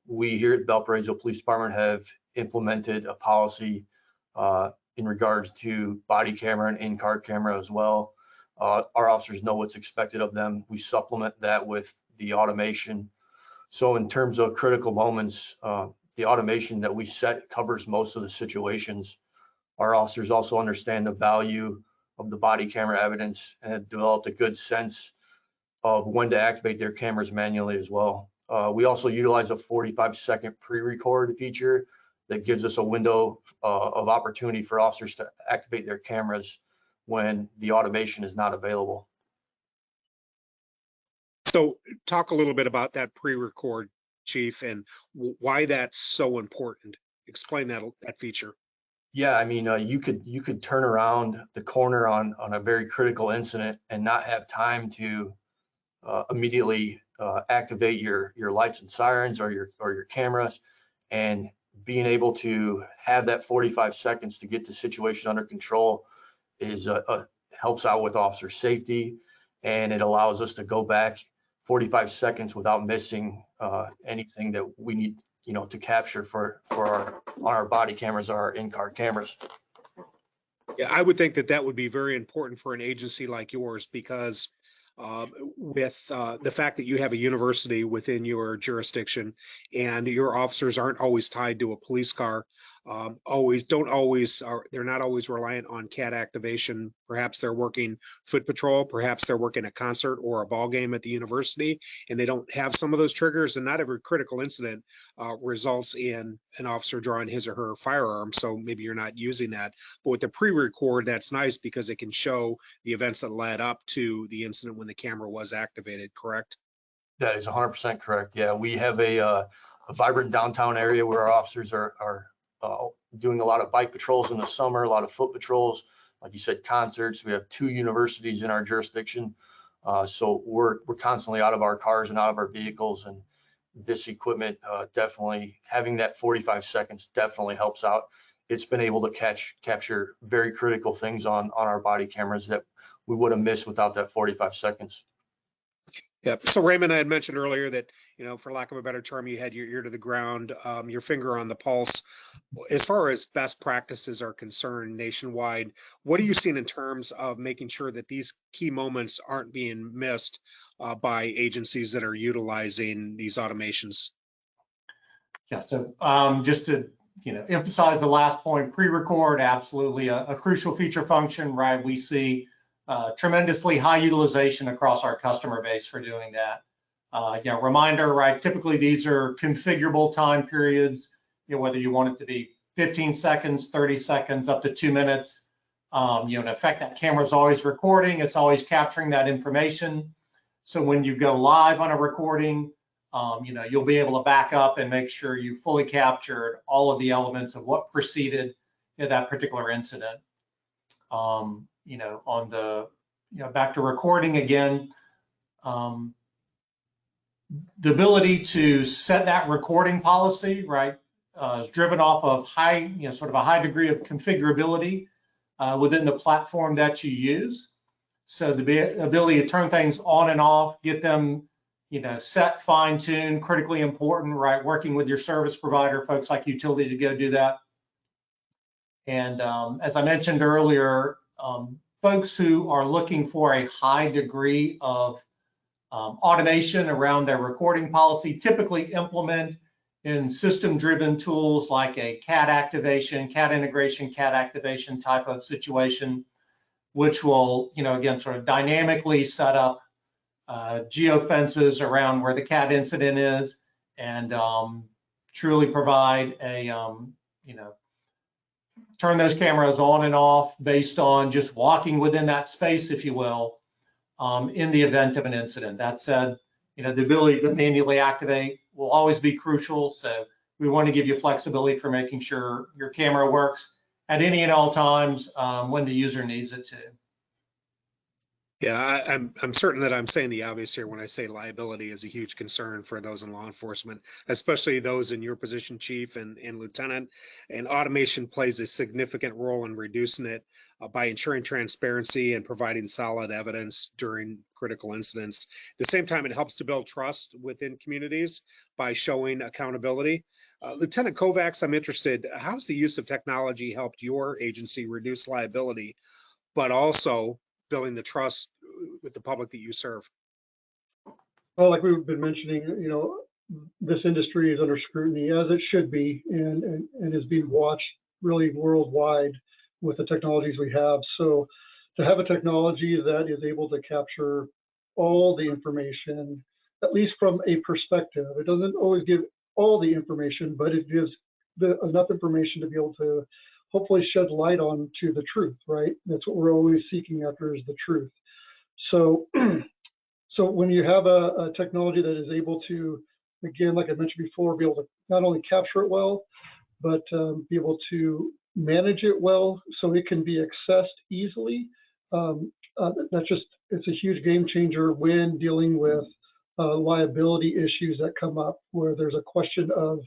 We here at the Valparaiso Police Department have implemented a policy in regards to body camera and in-car camera as well. Our officers know what's expected of them. We supplement that with the automation. So in terms of critical moments, the automation that we set covers most of the situations. Our officers also understand the value of the body camera evidence and have developed a good sense of when to activate their cameras manually as well. We also utilize a 45-second pre-record feature that gives us a window of opportunity for officers to activate their cameras when the automation is not available. So talk a little bit about that pre-record, Chief, and why that's so important. Explain that feature. Yeah, I mean, you could turn around the corner on a very critical incident and not have time to immediately activate your lights and sirens or your cameras, and being able to have that 45 seconds to get the situation under control is helps out with officer safety, and it allows us to go back 45 seconds without missing anything that we need, to capture for our body cameras or our in-car cameras. Yeah, I would think that that would be very important for an agency like yours because with the fact that you have a university within your jurisdiction and your officers aren't always tied to a police car, they're not always reliant on CAT activation. Perhaps they're working foot patrol, perhaps they're working a concert or a ball game at the university, and they don't have some of those triggers. And not every critical incident results in an officer drawing his or her firearm. So maybe you're not using that. But with the pre-record, that's nice because it can show the events that led up to the incident when the camera was activated, correct? That is 100% correct. Yeah, we have a vibrant downtown area where our officers are doing a lot of bike patrols in the summer, a lot of foot patrols, like you said, concerts. We have 2 universities in our jurisdiction, so we're constantly out of our cars and out of our vehicles. And this equipment, definitely having that 45 seconds definitely helps out. It's been able to capture very critical things on our body cameras that we would have missed without that 45 seconds. Yeah. So Raymond, I had mentioned earlier that, for lack of a better term, you had your ear to the ground, your finger on the pulse. As far as best practices are concerned nationwide, what are you seeing in terms of making sure that these key moments aren't being missed by agencies that are utilizing these automations? Yeah, so just to emphasize the last point, pre-record, absolutely a crucial feature function, right? We see tremendously high utilization across our customer base for doing that. Reminder, right? Typically these are configurable time periods, whether you want it to be 15 seconds, 30 seconds, up to 2 minutes. In effect, that camera's always recording, it's always capturing that information. So when you go live on a recording, you'll be able to back up and make sure you fully captured all of the elements of what preceded that particular incident. On the, back to recording again, the ability to set that recording policy, right, is driven off of sort of a high degree of configurability within the platform that you use. So the ability to turn things on and off, get them, set, fine tune, critically important, right? Working with your service provider, folks like Utility to go do that. And as I mentioned earlier, folks who are looking for a high degree of automation around their recording policy typically implement in system-driven tools like a CAT activation, CAT integration, CAT activation type of situation, which will, again, sort of dynamically set up geofences around where the CAT incident is and truly provide a, turn those cameras on and off based on just walking within that space, if you will, in the event of an incident. That said, the ability to manually activate will always be crucial. So we want to give you flexibility for making sure your camera works at any and all times when the user needs it to. Yeah, I'm certain that I'm saying the obvious here when I say liability is a huge concern for those in law enforcement, especially those in your position, Chief and Lieutenant. And automation plays a significant role in reducing it by ensuring transparency and providing solid evidence during critical incidents. At the same time, it helps to build trust within communities by showing accountability. Lieutenant Kovacs, I'm interested, how's the use of technology helped your agency reduce liability, but also building the trust with the public that you serve? Well, like we've been mentioning, this industry is under scrutiny, as it should be, and is being watched really worldwide with the technologies we have. So to have a technology that is able to capture all the information, at least from a perspective, it doesn't always give all the information, but it gives enough information to be able to hopefully shed light on to the truth, right? That's what we're always seeking after, is the truth. So, so when you have a technology that is able to, again, like I mentioned before, be able to not only capture it well, but be able to manage it well so it can be accessed easily. It's a huge game changer when dealing with liability issues that come up where there's a question of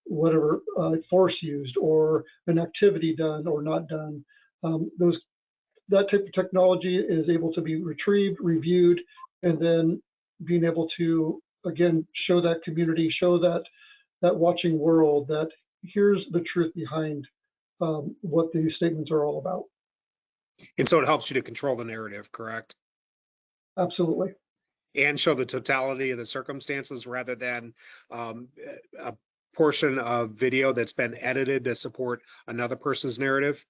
whatever force used or an activity done or not done. That type of technology is able to be retrieved, reviewed, and then being able to, again, show that community, show that watching world that here's the truth behind what these statements are all about. And so it helps you to control the narrative, correct? Absolutely. And show the totality of the circumstances rather than a portion of video that's been edited to support another person's narrative.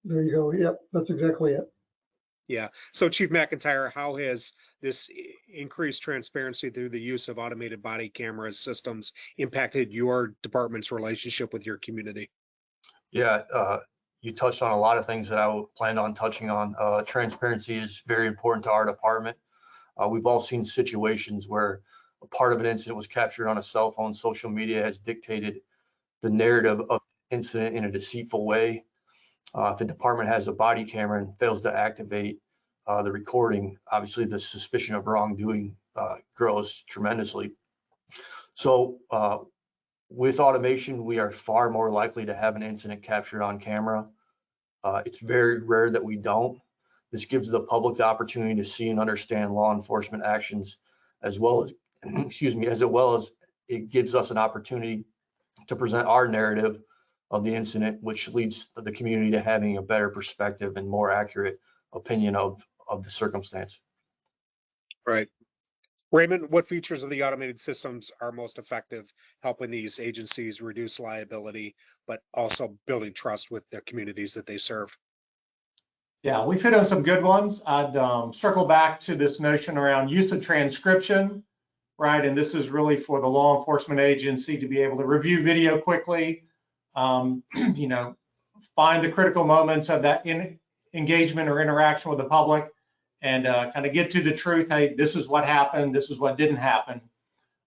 There you go. Yep, that's exactly it. Yeah. So Chief McIntyre, how has this increased transparency through the use of automated body camera systems impacted your department's relationship with your community? Yeah, you touched on a lot of things that I planned on touching on. Transparency is very important to our department. We've all seen situations where a part of an incident was captured on a cell phone. Social media has dictated the narrative of the incident in a deceitful way. If a department has a body camera and fails to activate the recording, obviously the suspicion of wrongdoing grows tremendously. So with automation, we are far more likely to have an incident captured on camera. It's very rare that we don't. This gives the public the opportunity to see and understand law enforcement actions, as well as, as it gives us an opportunity to present our narrative of the incident, which leads the community to having a better perspective and more accurate opinion of the circumstance. Right. Raymond, what features of the automated systems are most effective helping these agencies reduce liability, but also building trust with the communities that they serve? Yeah, we've hit on some good ones. I'd circle back to this notion around use of transcription, right? And this is really for the law enforcement agency to be able to review video quickly, find the critical moments of that engagement or interaction with the public and kind of get to the truth. Hey, this is what happened. This is what didn't happen.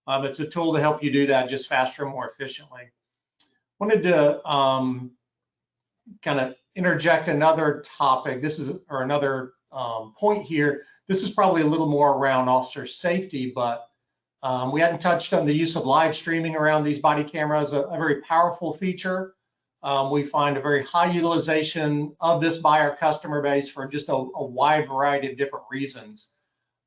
It's a tool to help you do that just faster and more efficiently. Wanted to kind of interject another topic. Another point here. This is probably a little more around officer safety, but we hadn't touched on the use of live streaming around these body cameras, a very powerful feature. We find a very high utilization of this by our customer base for just a wide variety of different reasons.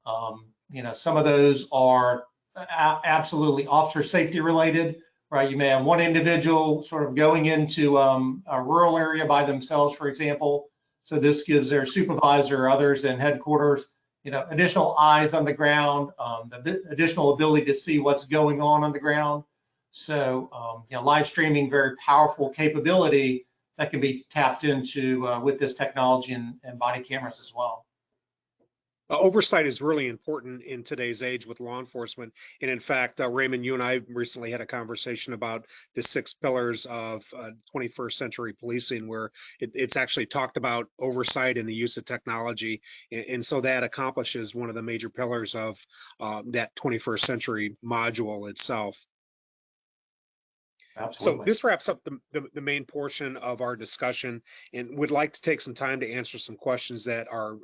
Some of those are absolutely officer safety related, right? You may have one individual sort of going into a rural area by themselves, for example. So this gives their supervisor or others in headquarters, additional eyes on the ground, the additional ability to see what's going on the ground. So, live streaming, very powerful capability that can be tapped into with this technology and body cameras as well. Oversight is really important in today's age with law enforcement. And in fact, Raymond, you and I recently had a conversation about the 6 pillars of 21st century policing, where it's actually talked about oversight and the use of technology. And so that accomplishes one of the major pillars of that 21st century module itself. Absolutely. So this wraps up the main portion of our discussion, and would like to take some time to answer some questions that our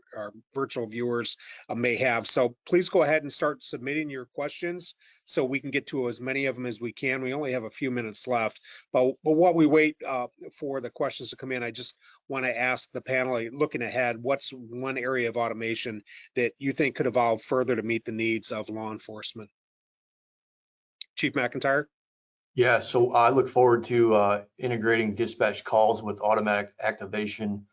virtual viewers may have. So please go ahead and start submitting your questions so we can get to as many of them as we can. We only have a few minutes left, but while we wait for the questions to come in, I just want to ask the panel, looking ahead, what's one area of automation that you think could evolve further to meet the needs of law enforcement? Chief McIntyre? Yeah, so I look forward to integrating dispatch calls with automatic activation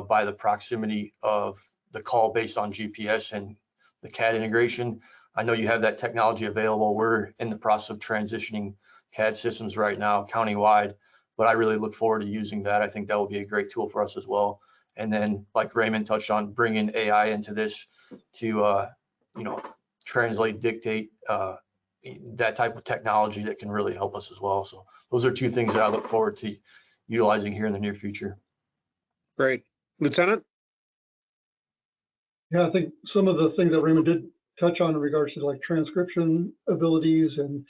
by the proximity of the call based on GPS and the CAD integration. I know you have that technology available. We're in the process of transitioning CAD systems right now countywide, but I really look forward to using that. I think that will be a great tool for us as well. And then, like Raymond touched on, bringing AI into this to translate, dictate, that type of technology that can really help us as well. So those are 2 things that I look forward to utilizing here in the near future. Great. Lieutenant? Yeah, I think some of the things that Raymond did touch on in regards to like transcription abilities and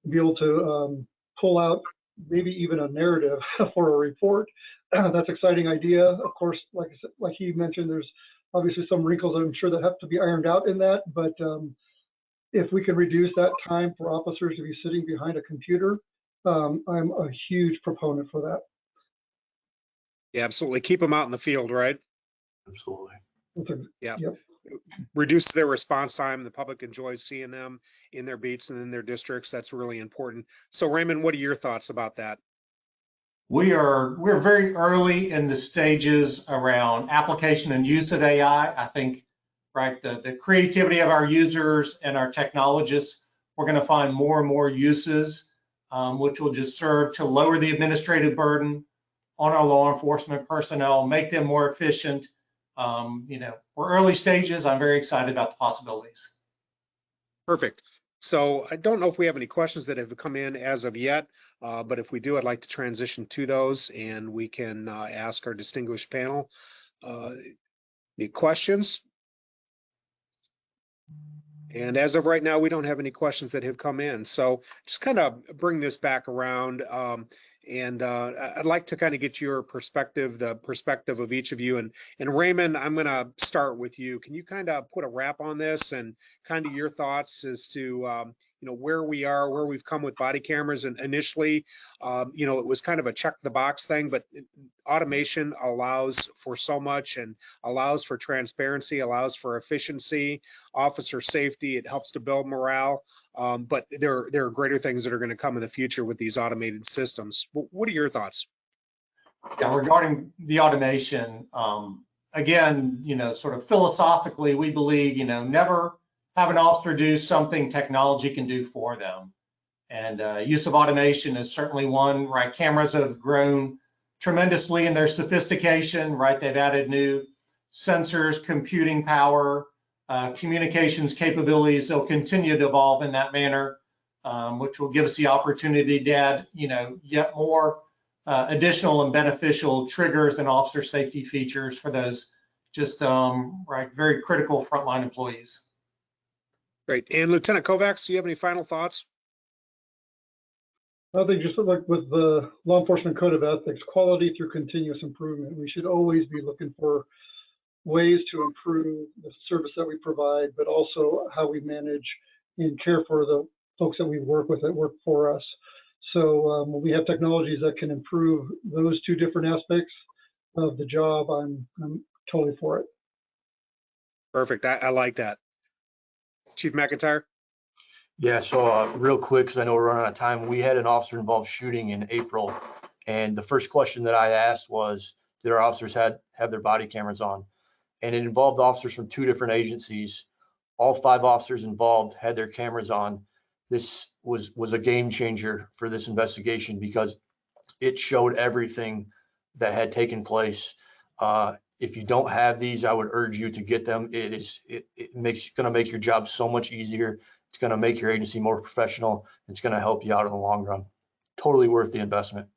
be able to pull out maybe even a narrative for a report. That's an exciting idea. Of course, like I said, like he mentioned, there's obviously some wrinkles I'm sure that have to be ironed out in that, but if we can reduce that time for officers to be sitting behind a computer, I'm a huge proponent for that. Yeah, absolutely. Keep them out in the field, right? Absolutely. Yeah. Yep. Reduce their response time. The public enjoys seeing them in their beats and in their districts. That's really important. So Raymond, what are your thoughts about that? We're very early in the stages around application and use of AI. I think, right, the creativity of our users and our technologists, we're going to find more and more uses, which will just serve to lower the administrative burden on our law enforcement personnel, make them more efficient. We're early stages. I'm very excited about the possibilities. Perfect. So I don't know if we have any questions that have come in as of yet, but if we do, I'd like to transition to those and we can ask our distinguished panel the questions. And as of right now, we don't have any questions that have come in. So just kind of bring this back around. I'd like to kind of get your perspective, the perspective of each of you. And Raymond, I'm going to start with you. Can you kind of put a wrap on this and kind of your thoughts as to where we are, where we've come with body cameras? And initially, it was kind of a check the box thing, but automation allows for so much and allows for transparency, allows for efficiency, officer safety. It helps to build morale. But there are greater things that are going to come in the future with these automated systems. What are your thoughts? Yeah, regarding the automation, again, sort of philosophically, we believe, never have an officer do something technology can do for them. And use of automation is certainly one, right? Cameras have grown tremendously in their sophistication, right? They've added new sensors, computing power, communications capabilities. They'll continue to evolve in that manner, which will give us the opportunity to add, yet more additional and beneficial triggers and officer safety features for those just very critical frontline employees. Great. And Lieutenant Kovacs, do you have any final thoughts? I think just like with the law enforcement code of ethics, quality through continuous improvement. We should always be looking for ways to improve the service that we provide, but also how we manage and care for the folks that we work with that work for us. So when we have technologies that can improve those two different aspects of the job, I'm totally for it. Perfect. I like that. Chief McIntyre? Yeah, so real quick, because I know we're running out of time, we had an officer involved shooting in April. And the first question that I asked was, did our officers have their body cameras on? And it involved officers from 2 different agencies. All 5 officers involved had their cameras on. This was a game changer for this investigation because it showed everything that had taken place. If you don't have these, I would urge you to get them. It's going to make your job so much easier. It's going to make your agency more professional. It's going to help you out in the long run. Totally worth the investment.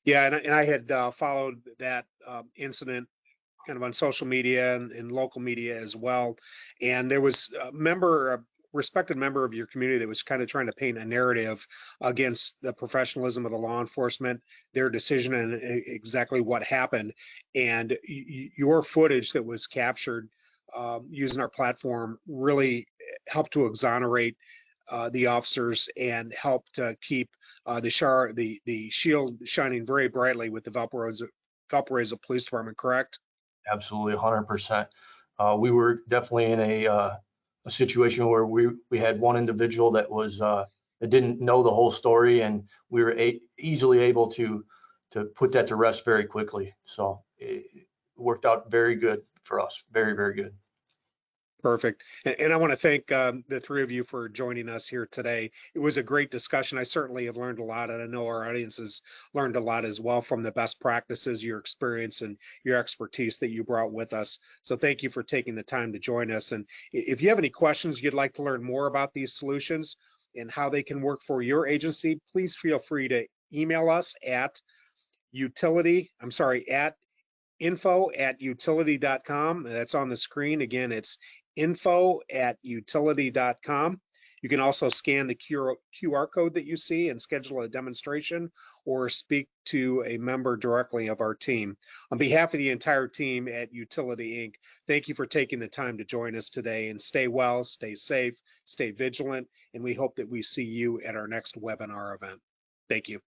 Yeah, and I had followed that incident kind of on social media and local media as well. And there was a respected member of your community that was kind of trying to paint a narrative against the professionalism of the law enforcement, their decision, and exactly what happened. And your footage that was captured using our platform really helped to exonerate the officers and help to keep the shield shining very brightly with the Valparaiso Police Department, correct? Absolutely, 100%. We were definitely in a situation where we had one individual that didn't know the whole story, and we were easily able to put that to rest very quickly. So it worked out very good for us. Very, very good. Perfect. And I want to thank the 3 of you for joining us here today. It was a great discussion. I certainly have learned a lot, and I know our audience has learned a lot as well from the best practices, your experience, and your expertise that you brought with us. So thank you for taking the time to join us. And if you have any questions, you'd like to learn more about these solutions and how they can work for your agency, please feel free to email us at info@utility.com. That's on the screen. Again, it's info@utility.com. You can also scan the QR code that you see and schedule a demonstration or speak to a member directly of our team. On behalf of the entire team at Utility Inc., thank you for taking the time to join us today, and stay well, stay safe, stay vigilant, and we hope that we see you at our next webinar event. Thank you.